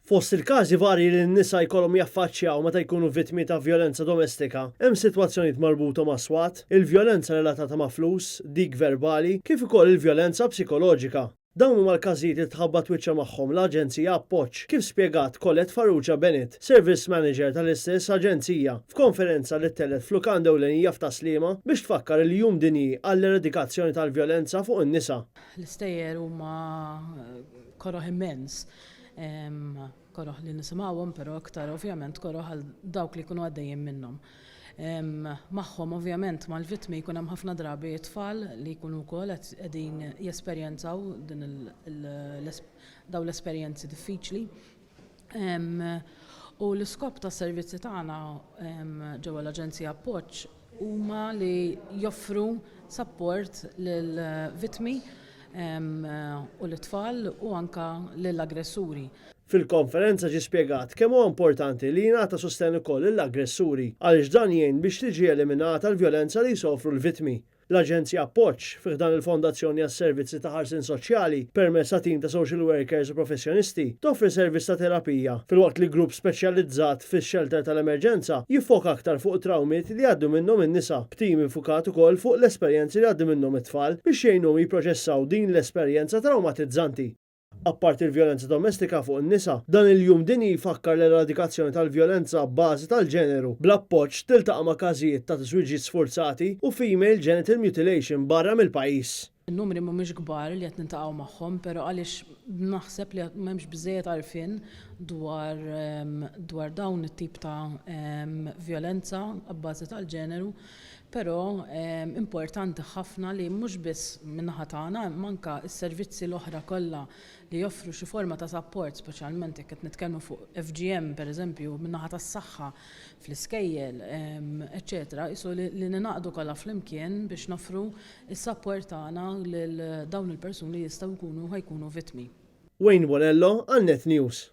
Fost il-każi varji li n-nisa jkollhom jaffaċċjaw meta jkunu vittmi ta' vjolenza domestika, hemm sitwazzjonijiet marbuta ma' swat, il-vjolenza relatata ma' flus, dik verbali, kif ukoll il-vjolenza psikoloġika. Dawn huma l-każijiet li tħabbat wiċċa magħhom l-Aġenzija Appoġġ, kif spjegat Colette Farrugia Bennett, Service Manager tal-istess aġenzija, f'konferenza li tellet f'lukanda ewlenija f'Taslima biex tfakkar il-jum dinji għall-eradikazzjoni tal-vjolenza fuq in-nisa. L-istejjer huma koroħ immens. Koroħ li nisimgħuhom, però aktar ovvjament koroħ għal dawk li jkunu għaddejjin minnhom. Magħhom ovvjament mal-vittmi jkun hemm ħafna drabi tfal li jkunu wkoll qegħdin jesperjenzaw dawn l-esperjenzi diffiċli. U l-iskop tas-servizzi tagħna ġewwa l-Aġenzija Appoġġ huma li joffru support lill-vittmi u l-tfal u anka lill-aggressuri. Fil-konferenza ġie spjegat kemm huwa importanti li jingħata sostenn ukoll lill-aggressuri għaliex dan jgħin biex tiġi eliminata l-vjolenza li jsofru l-vittmi. L-Aġenzija Appoġġ fih dan il-Fondazzjoni għas-Servizzi ta' Ħarsien Soċjali permezz ta' tim ta' social workers u professjonisti toffri servizz ta' terapija filwaqt li grupp speċjalizzat fix-xelter tal-emerġenza jiffoka aktar fuq trawmiet li għaddu minnhom in-nisa, b'tim infukat ukoll fuq l-esperjenzi li għaddu minnhom it-tfal biex jgħinhom jipproċessaw din l-esperjenza traumatizzanti. Apparti l-vjolenza domestika fuq in-nisa, dan il-jum dinji jfakkar l-eradikazzjoni tal-vjolenza bbażi tal-ġeneru bl-appoġġ tiltaqa' ma' każijiet ta' tiswiġġiet sforzati u female genital mutilation barra mill-pajjiż. In-numri mhumiex kbar li qed niltaqgħu magħhom, però għaliex naħseb li m'hemmx biżżejjed għarfien dwar dawn it-tip ta' vjolenza bbażi tal-ġeneru, però importanti ħafna li mhux biss min-naħa tagħna manka s-servizzi l-oħra kollha li joffru xi forma ta' support, speċjalment jekk qed nitkellmu fuq FGM pereżempju min-naħa tas-saħħa fl-iskejjel, eċċetera, isu li ninaqdu kollha flimkien biex noffru s-support tagħna lil dawn il-persuni li jistgħu jkunu ħajkunu vittmi. Wayne Bonello għal Net News.